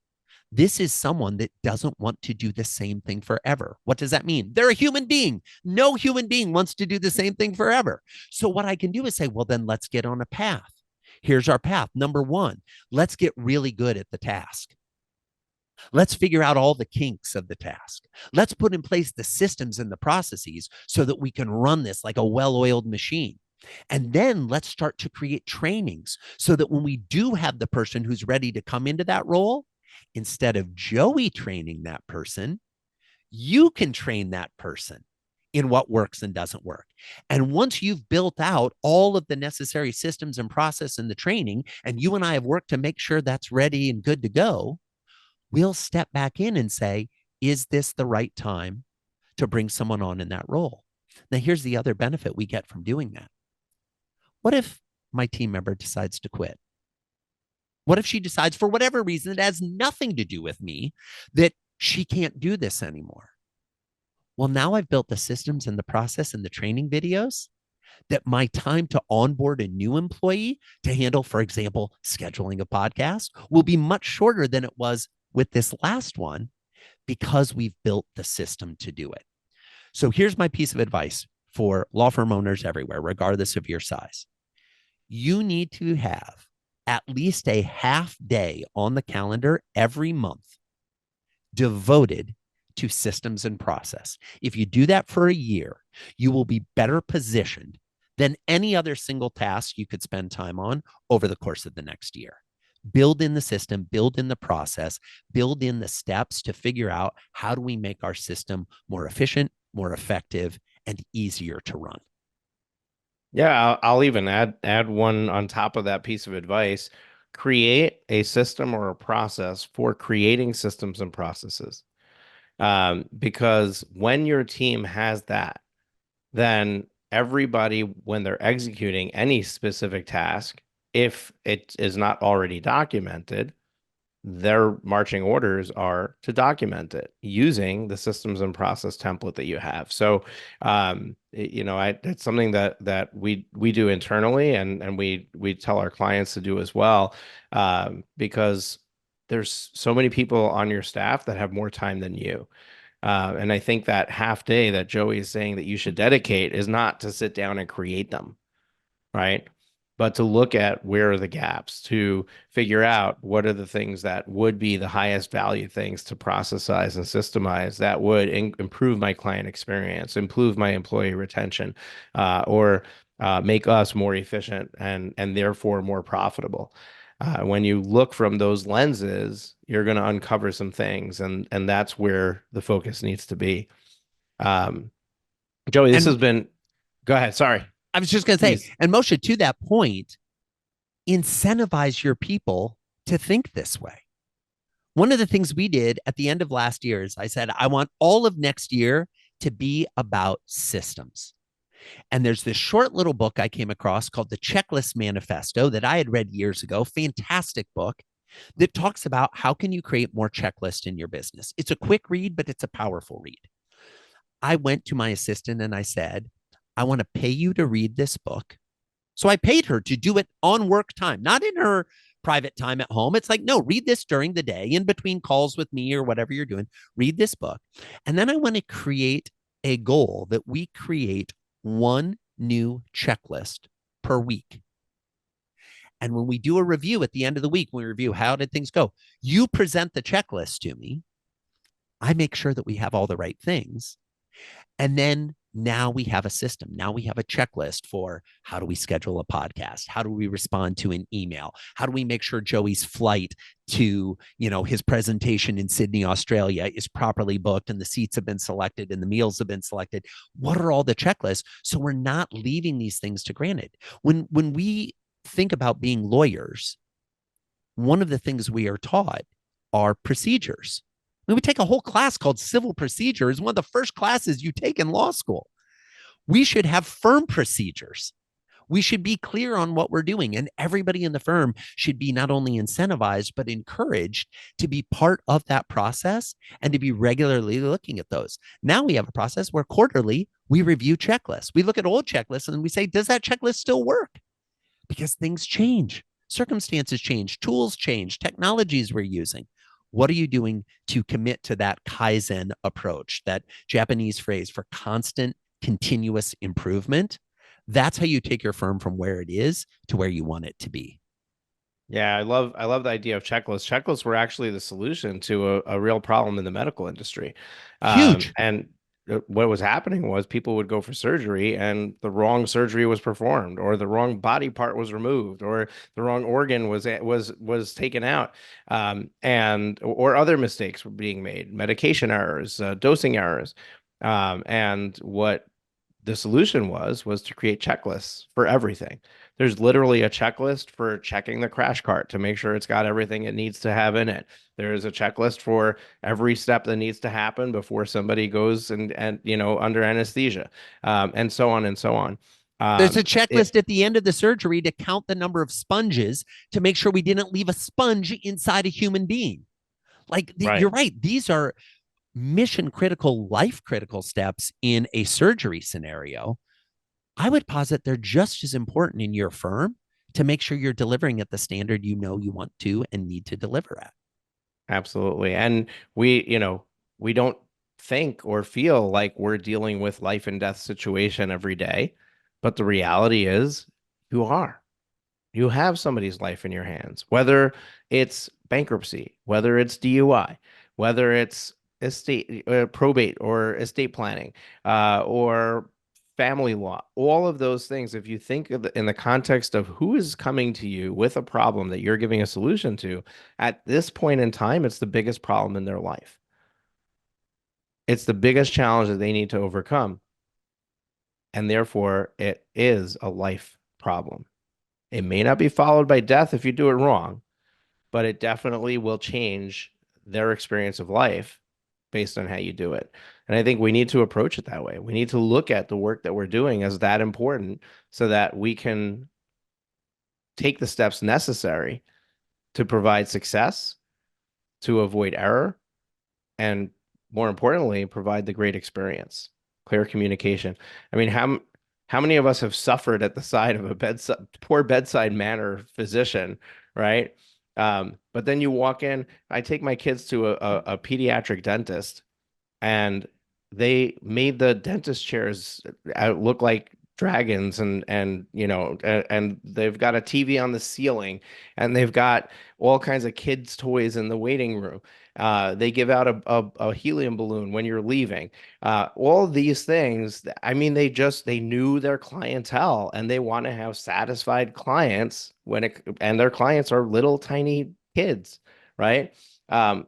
this is someone that doesn't want to do the same thing forever. What does that mean? They're a human being. No human being wants to do the same thing forever. So what I can do is say, well, then let's get on a path. Here's our path. Number one, let's get really good at the task. Let's figure out all the kinks of the task. Let's put in place the systems and the processes so that we can run this like a well-oiled machine. And then let's start to create trainings so that when we do have the person who's ready to come into that role, instead of Joey training that person, you can train that person in what works and doesn't work. And once you've built out all of the necessary systems and process and the training, and you and I have worked to make sure that's ready and good to go, we'll step back in and say, is this the right time to bring someone on in that role? Now, here's the other benefit we get from doing that. What if my team member decides to quit? What if she decides, for whatever reason that has nothing to do with me, that she can't do this anymore? Well, now I've built the systems and the process and the training videos that my time to onboard a new employee to handle, for example, scheduling a podcast will be much shorter than it was with this last one because we've built the system to do it. So here's my piece of advice for law firm owners everywhere, regardless of your size. You need to have at least a half day on the calendar every month devoted to systems and process. If you do that for a year, you will be better positioned than any other single task you could spend time on over the course of the next year. Build in the system, build in the process, build in the steps to figure out how do we make our system more efficient, more effective, and easier to run. Yeah, I'll even add one on top of that piece of advice. Create a system or a process for creating systems and processes. Because when your team has that, then everybody, when they're executing any specific task, if it is not already documented, their marching orders are to document it using the systems and process template that you have. So, it's something that we do internally, and we tell our clients to do as well, because there's so many people on your staff that have more time than you. And I think that half day that Joey is saying that you should dedicate is not to sit down and create them, right? But to look at where are the gaps, to figure out what are the things that would be the highest value things to processize and systemize that would improve my client experience, improve my employee retention, or make us more efficient and therefore more profitable. When you look from those lenses, you're going to uncover some things, and that's where the focus needs to be. Um, Joey, this has And been. Go ahead. Sorry. I was just going to say, Please. and Moshe, to that point, incentivize your people to think this way. One of the things we did at the end of last year is I said, I want all of next year to be about systems. And there's this short little book I came across called the Checklist Manifesto that I had read years ago. Fantastic book that talks about how can you create more checklists in your business. It's a quick read, but it's a powerful read. I went to my assistant and I said, I want to pay you to read this book. So I paid her to do it on work time, not in her private time at home. It's like, no, read this during the day in between calls with me or whatever you're doing. Read this book. And then I want to create a goal that we create one new checklist per week. And when we do a review at the end of the week, when we review how did things go, you present the checklist to me. I make sure that we have all the right things. And then now we have a system. Now we have a checklist for how do we schedule a podcast? How do we respond to an email? How do we make sure Joey's flight to, his presentation in Sydney, Australia is properly booked and the seats have been selected and the meals have been selected? What are all the checklists? So we're not leaving these things to granted. When we think about being lawyers, one of the things we are taught are procedures. We take a whole class called civil procedures, one of the first classes you take in law school. We should have firm procedures. We should be clear on what we're doing. And everybody in the firm should be not only incentivized, but encouraged to be part of that process and to be regularly looking at those. Now we have a process where quarterly we review checklists. We look at old checklists and we say, does that checklist still work? Because things change, circumstances change, tools change, technologies we're using. What are you doing to commit to that Kaizen approach, that Japanese phrase for constant, continuous improvement? That's how you take your firm from where it is to where you want it to be. Yeah, I love the idea of checklists. Checklists were actually the solution to a real problem in the medical industry. Huge. And what was happening was people would go for surgery and the wrong surgery was performed, or the wrong body part was removed, or the wrong organ was taken out, and or other mistakes were being made, medication errors, dosing errors. And what the solution was to create checklists for everything. There's literally a checklist for checking the crash cart to make sure it's got everything it needs to have in it. There's a checklist for every step that needs to happen before somebody goes and under anesthesia, and so on and so on. There's a It checklist at the end of the surgery to count the number of sponges to make sure we didn't leave a sponge inside a human being. Like you're right. right. These are mission critical, life critical steps in a surgery scenario. I would posit they're just as important in your firm to make sure you're delivering at the standard you know you want to and need to deliver at. Absolutely. And we don't think or feel like we're dealing with life and death situation every day, but the reality is you are. You have somebody's life in your hands, whether it's bankruptcy, whether it's DUI, whether it's estate probate or estate planning, or family law, all of those things. If you think of in the context of who is coming to you with a problem that you're giving a solution to, at this point in time, it's the biggest problem in their life. It's the biggest challenge that they need to overcome. And therefore, it is a life problem. It may not be followed by death if you do it wrong, but it definitely will change their experience of life based on how you do it. And I think we need to approach it that way. We need to look at the work that we're doing as that important so that we can take the steps necessary to provide success, to avoid error, and more importantly, provide the great experience, clear communication. I mean, how many of us have suffered at the side of a poor bedside manner physician, right? But then you walk in. I take my kids to a pediatric dentist, and they made the dentist chairs look like dragons, and they've got a TV on the ceiling, and they've got all kinds of kids toys in the waiting room. They give out a helium balloon when you're leaving. All these things, I mean, they knew their clientele, and they want to have satisfied clients and their clients are little tiny kids, right? Um,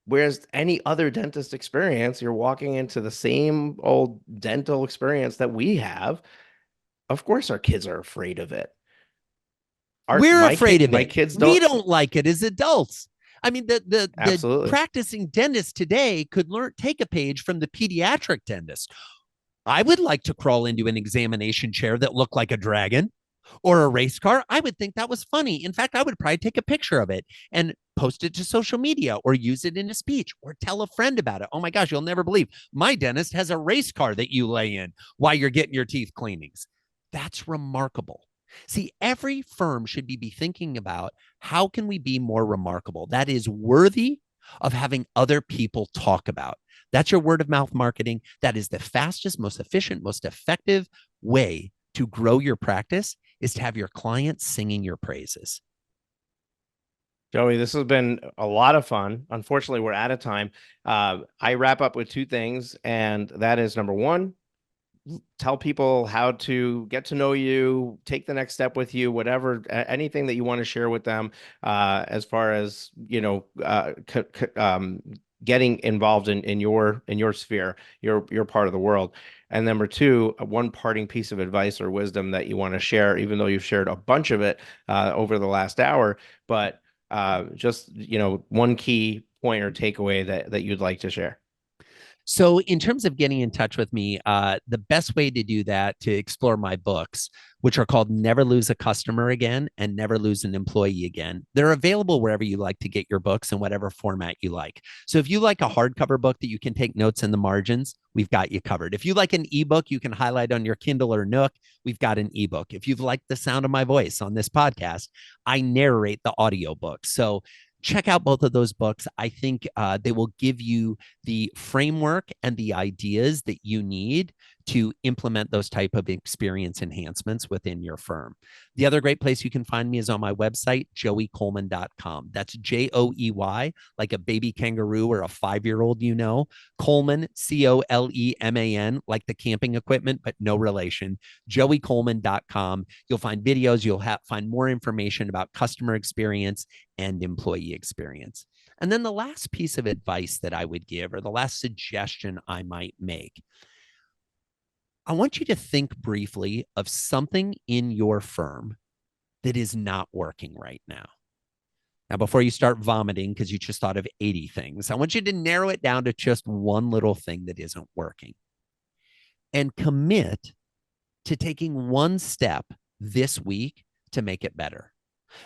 Whereas any other dentist experience, you're walking into the same old dental experience that we have. Of course, our kids are afraid of it. We're afraid of My it. kids We don't. don't like it as adults. I mean, the Absolutely. practicing dentist today could take a page from the pediatric dentist. I would like to crawl into an examination chair that looked like a dragon or a race car. I would think that was funny. In fact, I would probably take a picture of it and post it to social media or use it in a speech or tell a friend about it. Oh my gosh, you'll never believe my dentist has a race car that you lay in while you're getting your teeth cleanings. That's remarkable. See, every firm should be thinking about how can we be more remarkable that is worthy of having other people talk about. That's your word of mouth marketing. That is the fastest, most efficient, most effective way to grow your practice is to have your clients singing your praises. Joey, this has been a lot of fun. Unfortunately, we're out of time. I wrap up with two things, and that is number one, tell people how to get to know you, take the next step with you, whatever, anything that you want to share with them, as far as, getting involved in your sphere, your part of the world. And number two, one parting piece of advice or wisdom that you want to share, even though you've shared a bunch of it over the last hour, but just, one key point or takeaway that you'd like to share. So, in terms of getting in touch with me, the best way to do that to explore my books, which are called Never Lose a Customer Again and Never Lose an Employee Again, they're available wherever you like to get your books in whatever format you like. So, if you like a hardcover book that you can take notes in the margins, we've got you covered. If you like an ebook you can highlight on your Kindle or Nook, we've got an ebook. If you've liked the sound of my voice on this podcast, I narrate the audiobook. So, check out both of those books. I think they will give you the framework and the ideas that you need to implement those type of experience enhancements within your firm. The other great place you can find me is on my website, joeycoleman.com. That's Joey, like a baby kangaroo or a 5-year-old, Coleman, Coleman, like the camping equipment, but no relation, joeycoleman.com. You'll find videos, you'll find more information about customer experience and employee experience. And then the last piece of advice that I would give, or the last suggestion I might make, I want you to think briefly of something in your firm that is not working right now. Now, before you start vomiting because you just thought of 80 things, I want you to narrow it down to just one little thing that isn't working and commit to taking one step this week to make it better.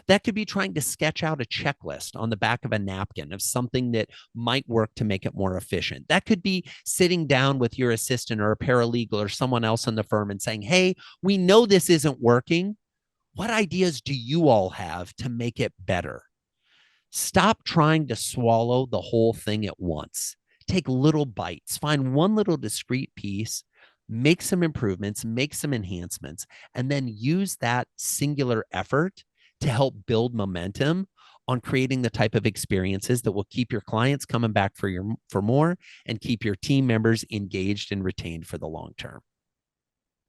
That could be trying to sketch out a checklist on the back of a napkin of something that might work to make it more efficient. That could be sitting down with your assistant or a paralegal or someone else in the firm and saying, hey, we know this isn't working. What ideas do you all have to make it better? Stop trying to swallow the whole thing at once. Take little bites, find one little discrete piece, make some improvements, make some enhancements, and then use that singular effort to help build momentum on creating the type of experiences that will keep your clients coming back for more and keep your team members engaged and retained for the long term.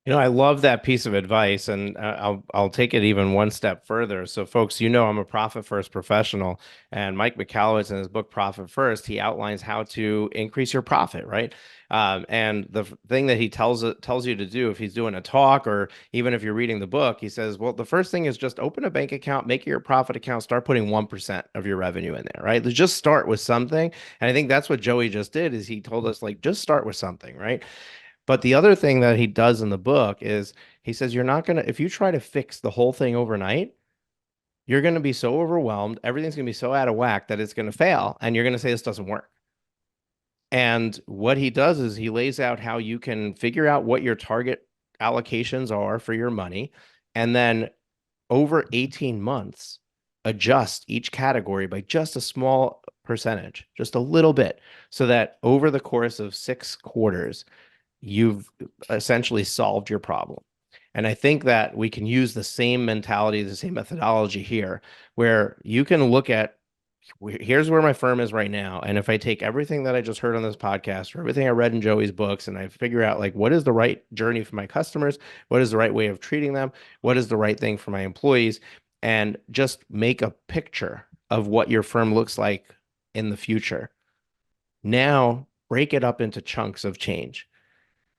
I love that piece of advice, and I'll take it even one step further. So, folks, I'm a profit first professional, and Mike Michalowicz in his book Profit First, he outlines how to increase your profit, right? And the thing that he tells you to do, if he's doing a talk or even if you're reading the book, he says, well, the first thing is just open a bank account, make your profit account, start putting 1% of your revenue in there, right? Just start with something, and I think that's what Joey just did. Is he told us like just start with something, right? But the other thing that he does in the book is he says you're not going to, if you try to fix the whole thing overnight, you're going to be so overwhelmed, everything's going to be so out of whack that it's going to fail. And you're going to say this doesn't work. And what he does is he lays out how you can figure out what your target allocations are for your money. And then over 18 months, adjust each category by just a small percentage, just a little bit, so that over the course of 6 quarters, you've essentially solved your problem. And I think that we can use the same mentality, the same methodology here, where you can look at here's where my firm is right now. And if I take everything that I just heard on this podcast or everything I read in Joey's books and I figure out like what is the right journey for my customers, what is the right way of treating them, what is the right thing for my employees, and just make a picture of what your firm looks like in the future. Now break it up into chunks of change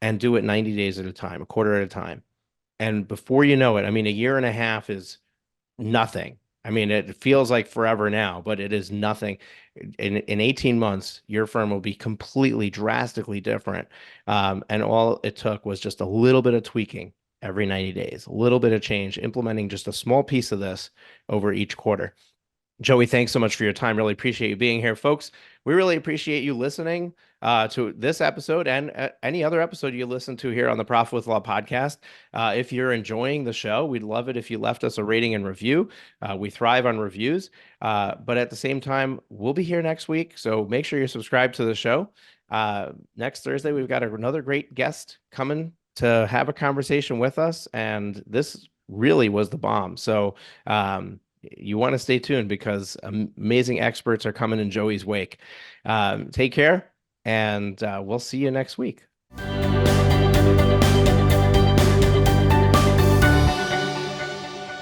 and do it 90 days at a time, a quarter at a time. And before you know it, I mean, a year and a half is nothing. I mean, it feels like forever now, but it is nothing. In 18 months, your firm will be completely, drastically different. And all it took was just a little bit of tweaking every 90 days, a little bit of change, implementing just a small piece of this over each quarter. Joey, thanks so much for your time. Really appreciate you being here, folks. We really appreciate you listening to this episode and any other episode you listen to here on the Profit with Law podcast. If you're enjoying the show, we'd love it if you left us a rating and review. We thrive on reviews, but at the same time, we'll be here next week. So make sure you're subscribed to the show. Next Thursday, we've got another great guest coming to have a conversation with us, and this really was the bomb. So, you want to stay tuned because amazing experts are coming in Joey's wake. Take care, and we'll see you next week.